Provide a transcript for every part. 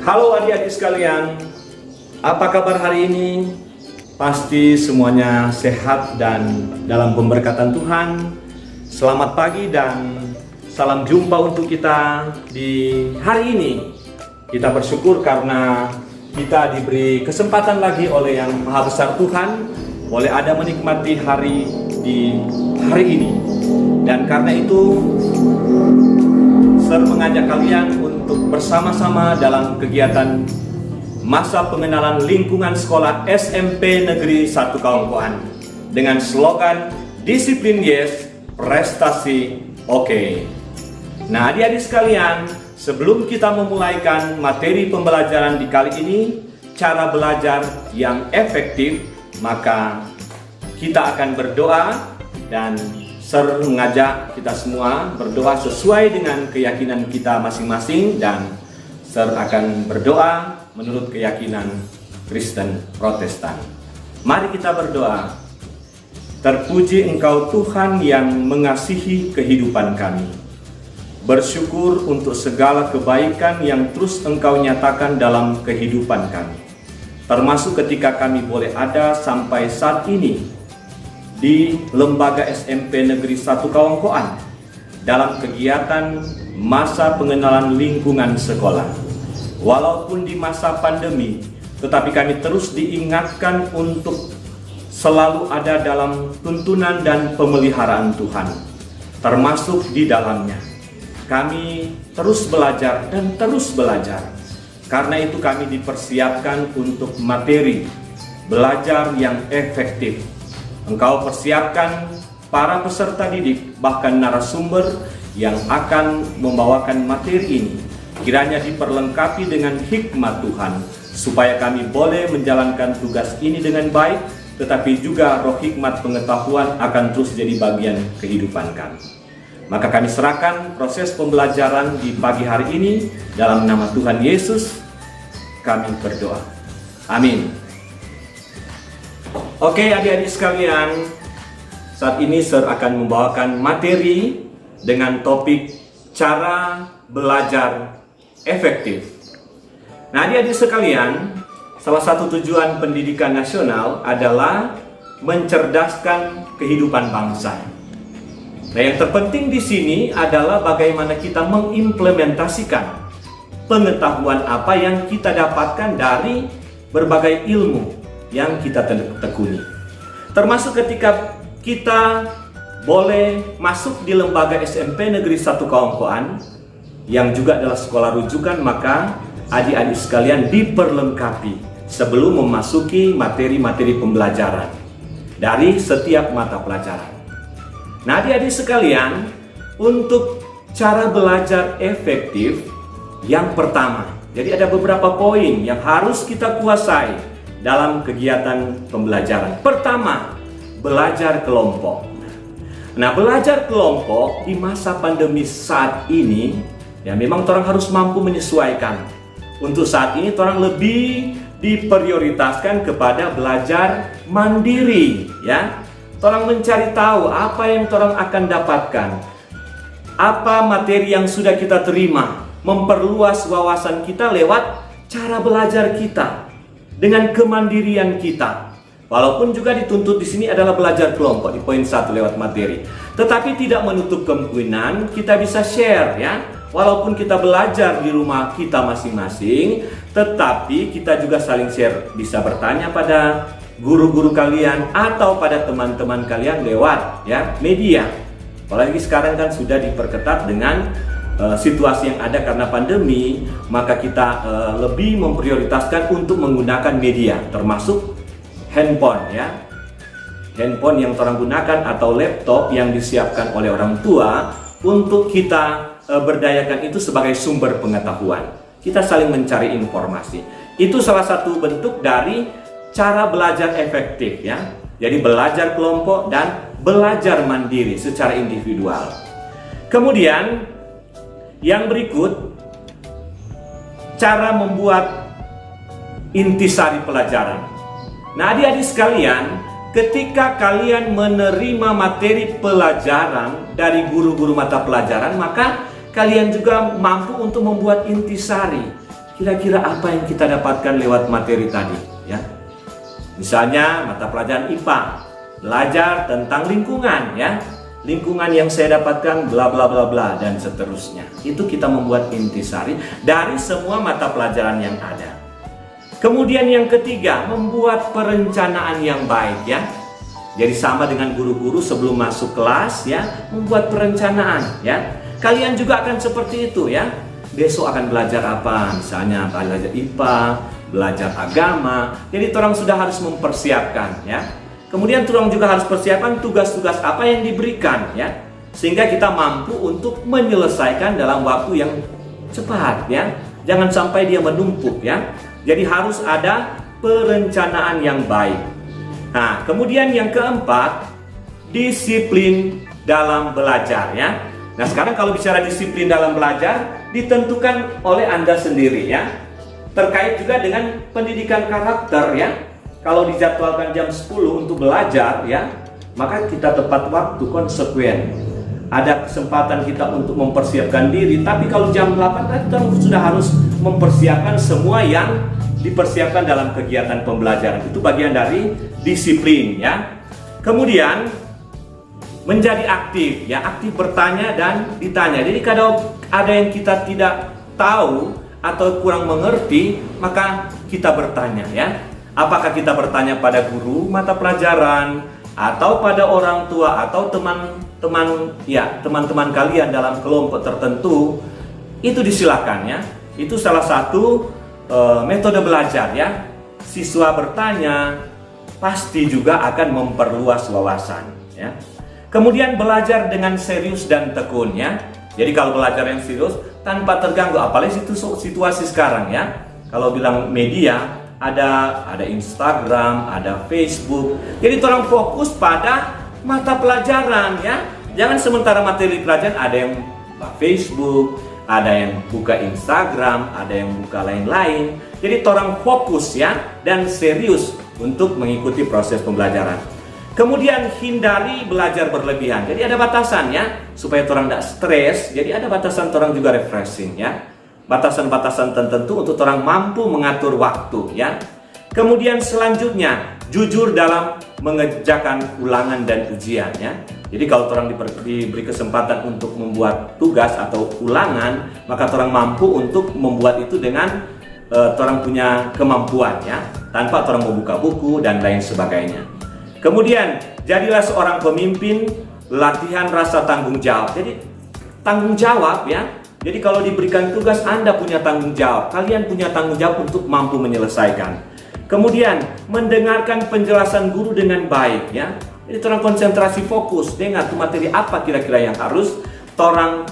Halo adik-adik sekalian, apa kabar hari ini? Pasti semuanya sehat dan dalam pemberkatan Tuhan. Selamat pagi dan salam jumpa untuk kita di hari ini. Kita bersyukur karena kita diberi kesempatan lagi oleh Yang Maha Besar Tuhan, boleh ada menikmati hari di hari ini. Dan karena itu, saya mengajak kalian untuk bersama-sama dalam kegiatan masa pengenalan lingkungan sekolah SMP Negeri 1 Kawangkoan dengan slogan disiplin yes, prestasi oke. Nah, adik-adik sekalian, sebelum kita memulaikan materi pembelajaran di kali ini, cara belajar yang efektif, maka kita akan berdoa dan Ser mengajak kita semua berdoa sesuai dengan keyakinan kita masing-masing, dan Ser akan berdoa menurut keyakinan Kristen Protestan. Mari kita berdoa. Terpuji Engkau Tuhan yang mengasihi kehidupan kami. Bersyukur untuk segala kebaikan yang terus Engkau nyatakan dalam kehidupan kami. Termasuk ketika kami boleh ada sampai saat ini di Lembaga SMP Negeri 1 Kawangkoan dalam kegiatan masa pengenalan lingkungan sekolah. Walaupun di masa pandemi, tetapi kami terus diingatkan untuk selalu ada dalam tuntunan dan pemeliharaan Tuhan, termasuk di dalamnya. Kami terus belajar dan terus belajar. Karena itu kami dipersiapkan untuk materi belajar yang efektif. Engkau persiapkan para peserta didik, bahkan narasumber yang akan membawakan materi ini. Kiranya diperlengkapi dengan hikmat Tuhan, supaya kami boleh menjalankan tugas ini dengan baik, tetapi juga roh hikmat pengetahuan akan terus jadi bagian kehidupan kami. Maka kami serahkan proses pembelajaran di pagi hari ini, dalam nama Tuhan Yesus kami berdoa. Amin. Oke adik-adik sekalian, saat ini Ser akan membawakan materi dengan topik cara belajar efektif. Nah adik-adik sekalian, salah satu tujuan pendidikan nasional adalah mencerdaskan kehidupan bangsa. Nah yang terpenting di sini adalah bagaimana kita mengimplementasikan pengetahuan apa yang kita dapatkan dari berbagai ilmu yang kita tekuni. Termasuk ketika kita boleh masuk di lembaga SMP Negeri 1 Kawangkoan yang juga adalah sekolah rujukan, maka adik-adik sekalian diperlengkapi sebelum memasuki materi-materi pembelajaran dari setiap mata pelajaran. Nah adik-adik sekalian, untuk cara belajar efektif yang pertama, jadi ada beberapa poin yang harus kita kuasai dalam kegiatan pembelajaran. Pertama, belajar kelompok. Nah, belajar kelompok di masa pandemi saat ini, ya memang orang harus mampu menyesuaikan. Untuk saat ini orang lebih diprioritaskan kepada belajar mandiri, ya. Orang mencari tahu apa yang orang akan dapatkan, apa materi yang sudah kita terima, memperluas wawasan kita lewat cara belajar kita dengan kemandirian kita. Walaupun juga dituntut di sini adalah belajar kelompok di poin 1 lewat materi. Tetapi tidak menutup kemungkinan kita bisa share, ya. Walaupun kita belajar di rumah kita masing-masing, tetapi kita juga saling share. Bisa bertanya pada guru-guru kalian atau pada teman-teman kalian lewat, ya, media. Apalagi sekarang kan sudah diperketat dengan situasi yang ada karena pandemi, maka kita lebih memprioritaskan untuk menggunakan media, termasuk handphone, ya. Handphone yang orang gunakan atau laptop yang disiapkan oleh orang tua untuk kita berdayakan itu sebagai sumber pengetahuan. Kita saling mencari informasi. Itu salah satu bentuk dari cara belajar efektif, ya. Jadi belajar kelompok dan belajar mandiri secara individual. Kemudian yang berikut, cara membuat intisari pelajaran. Nah adik-adik sekalian, ketika kalian menerima materi pelajaran dari guru-guru mata pelajaran, maka kalian juga mampu untuk membuat intisari. kira-kira apa yang kita dapatkan lewat materi tadi, ya. Misalnya mata pelajaran IPA, belajar tentang lingkungan, ya. Lingkungan yang saya dapatkan bla bla bla bla dan seterusnya. Itu kita membuat intisari dari semua mata pelajaran yang ada. Kemudian yang ketiga, membuat perencanaan yang baik, ya. Jadi sama dengan guru-guru sebelum masuk kelas, ya, membuat perencanaan, ya. Kalian juga akan seperti itu, ya. Besok akan belajar apa? Misalnya belajar IPA, belajar agama. Jadi orang sudah harus mempersiapkan, ya. Kemudian orang juga harus persiapkan tugas-tugas apa yang diberikan, ya, sehingga kita mampu untuk menyelesaikan dalam waktu yang cepat, ya. Jangan sampai dia menumpuk, ya. Jadi harus ada perencanaan yang baik. Nah, kemudian yang keempat, disiplin dalam belajar, ya. Nah, sekarang kalau bicara disiplin dalam belajar ditentukan oleh Anda sendiri, ya. Terkait juga dengan pendidikan karakter, ya. Kalau dijadwalkan jam 10 untuk belajar, ya, maka kita tepat waktu, konsekuen. Ada kesempatan kita untuk mempersiapkan diri, tapi kalau jam 8 kita sudah harus mempersiapkan semua yang dipersiapkan dalam kegiatan pembelajaran. Itu bagian dari disiplin, ya. Kemudian menjadi aktif, ya, aktif bertanya dan ditanya. Jadi kalau ada yang kita tidak tahu atau kurang mengerti, maka kita bertanya, ya. Apakah kita bertanya pada guru mata pelajaran atau pada orang tua atau teman-teman kalian dalam kelompok tertentu, itu disilakan, ya. Itu salah satu metode belajar, ya. Siswa bertanya pasti juga akan memperluas wawasan, ya. Kemudian belajar dengan serius dan tekun, ya. Jadi kalau belajar yang serius tanpa terganggu, apalagi situasi sekarang, ya. Kalau bilang media, ada Instagram, ada Facebook. Jadi orang fokus pada mata pelajaran, ya. Jangan sementara materi pelajaran ada yang buka Facebook, ada yang buka Instagram, ada yang buka lain-lain. Jadi orang fokus, ya, dan serius untuk mengikuti proses pembelajaran. Kemudian hindari belajar berlebihan. Jadi ada batasan, ya, supaya orang tidak stres. Jadi ada batasan orang juga refreshing, ya. Batasan-batasan tertentu untuk orang mampu mengatur waktu, ya. Kemudian selanjutnya jujur dalam mengerjakan ulangan dan ujian, ya. Jadi kalau orang diberi kesempatan untuk membuat tugas atau ulangan, maka orang mampu untuk membuat itu dengan orang punya kemampuan, ya, tanpa orang membuka buku dan lain sebagainya. Kemudian jadilah seorang pemimpin, latihan rasa tanggung jawab. Jadi tanggung jawab, ya. Jadi kalau diberikan tugas, Anda punya tanggung jawab. Kalian punya tanggung jawab untuk mampu menyelesaikan. Kemudian mendengarkan penjelasan guru dengan baik, ya. Jadi orang konsentrasi fokus dengan materi apa kira-kira yang harus orang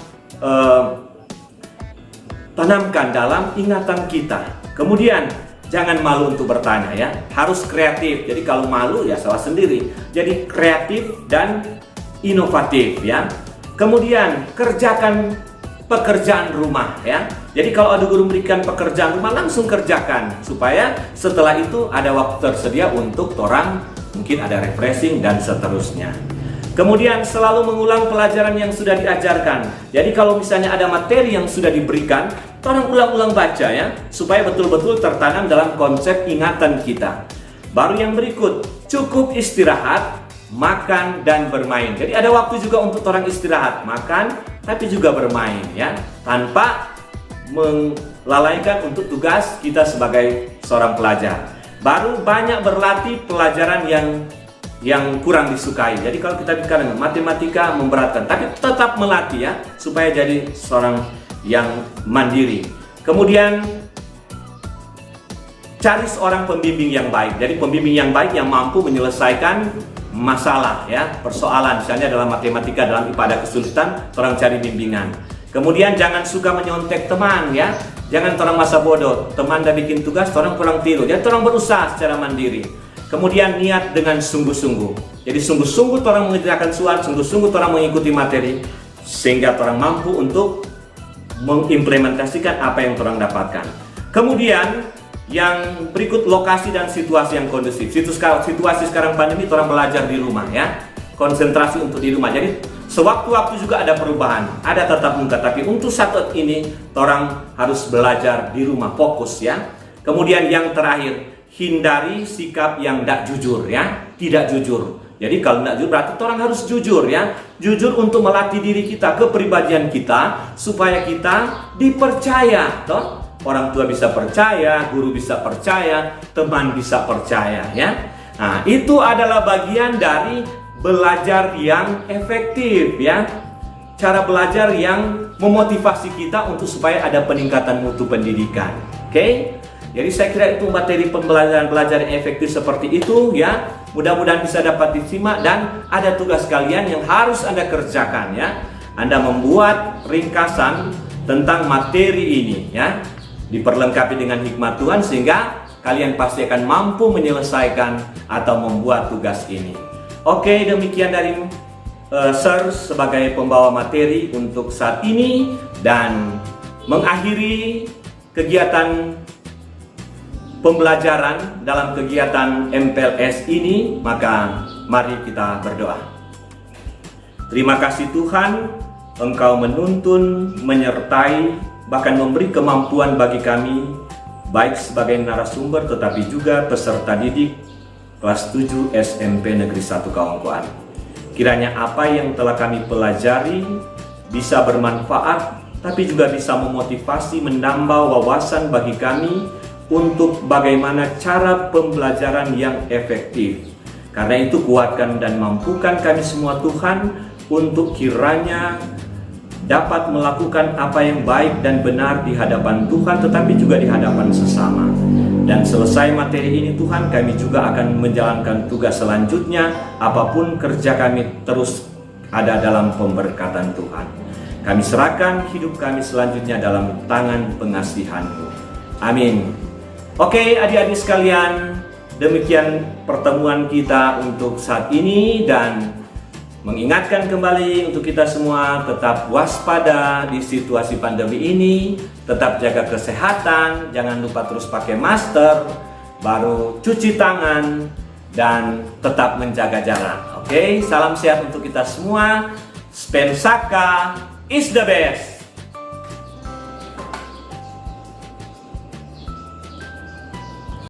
tanamkan dalam ingatan kita. Kemudian jangan malu untuk bertanya, ya. Harus kreatif. Jadi kalau malu, ya salah sendiri. Jadi kreatif dan inovatif, ya. Kemudian kerjakan pekerjaan rumah, ya. Jadi kalau ada guru memberikan pekerjaan rumah, langsung kerjakan supaya setelah itu ada waktu tersedia untuk orang mungkin ada refreshing dan seterusnya. Kemudian selalu mengulang pelajaran yang sudah diajarkan. Jadi kalau misalnya ada materi yang sudah diberikan, orang ulang-ulang baca, ya, supaya betul-betul tertanam dalam konsep ingatan kita. Baru yang berikut, cukup istirahat, makan dan bermain. Jadi ada waktu juga untuk orang istirahat, makan, tapi juga bermain, ya, tanpa melalaikan untuk tugas kita sebagai seorang pelajar. Baru banyak berlatih pelajaran yang kurang disukai. Jadi kalau kita bicara matematika memberatkan, tapi tetap melatih, ya, supaya jadi seorang yang mandiri. Kemudian cari seorang pembimbing yang baik. Jadi pembimbing yang baik yang mampu menyelesaikan masalah, ya, persoalan. Misalnya dalam matematika, dalam IPA ada kesulitan, orang cari bimbingan. Kemudian jangan suka menyontek teman, ya. Jangan orang masa bodoh. Teman dah bikin tugas, orang pulang tidur. Jadi orang berusaha secara mandiri. Kemudian niat dengan sungguh-sungguh. Jadi sungguh-sungguh orang mengerjakan soal, sungguh-sungguh orang mengikuti materi, sehingga orang mampu untuk mengimplementasikan apa yang orang dapatkan. Kemudian yang berikut, lokasi dan situasi yang kondusif. Situasi sekarang pandemi, orang belajar di rumah, ya. Konsentrasi untuk di rumah. Jadi Sewaktu-waktu juga ada perubahan, ada tatap muka. Tapi untuk saat ini, orang harus belajar di rumah, fokus ya. Kemudian yang terakhir, hindari sikap yang tidak jujur ya, tidak jujur. Jadi kalau tidak jujur berarti orang harus jujur ya. Jujur untuk melatih diri kita, kepribadian kita, supaya kita dipercaya. Toh? Orang tua bisa percaya, guru bisa percaya, teman bisa percaya ya. Nah, itu adalah bagian dari belajar yang efektif ya. Cara belajar yang memotivasi kita untuk supaya ada peningkatan mutu pendidikan. Oke? Jadi saya kira itu materi pembelajaran yang efektif seperti itu ya. Mudah-mudahan bisa dapat disimak dan ada tugas kalian yang harus Anda kerjakan ya. Anda membuat ringkasan tentang materi ini ya. Diperlengkapi dengan hikmat Tuhan sehingga kalian pasti akan mampu menyelesaikan atau membuat tugas ini. Oke, demikian dari Sir sebagai pembawa materi untuk saat ini dan mengakhiri kegiatan pembelajaran dalam kegiatan MPLS ini, maka mari kita berdoa. Terima kasih Tuhan, Engkau menuntun, menyertai, bahkan memberi kemampuan bagi kami, baik sebagai narasumber tetapi juga peserta didik kelas 7 SMP Negeri 1 Kawangkoan. Kiranya apa yang telah kami pelajari bisa bermanfaat, tapi juga bisa memotivasi, menambah wawasan bagi kami untuk bagaimana cara pembelajaran yang efektif. Karena itu kuatkan dan mampukan kami semua Tuhan untuk kiranya dapat melakukan apa yang baik dan benar di hadapan Tuhan, tetapi juga di hadapan sesama. Dan selesai materi ini Tuhan, kami juga akan menjalankan tugas selanjutnya. Apapun kerja kami terus ada dalam pemberkatan Tuhan. Kami serahkan hidup kami selanjutnya dalam tangan pengasihan-Mu. Amin. Oke adik-adik sekalian, demikian pertemuan kita untuk saat ini dan mengingatkan kembali untuk kita semua tetap waspada di situasi pandemi ini, tetap jaga kesehatan, jangan lupa terus pakai masker, baru cuci tangan, dan tetap menjaga jarak. Oke, salam sehat untuk kita semua. Spensaka is the best.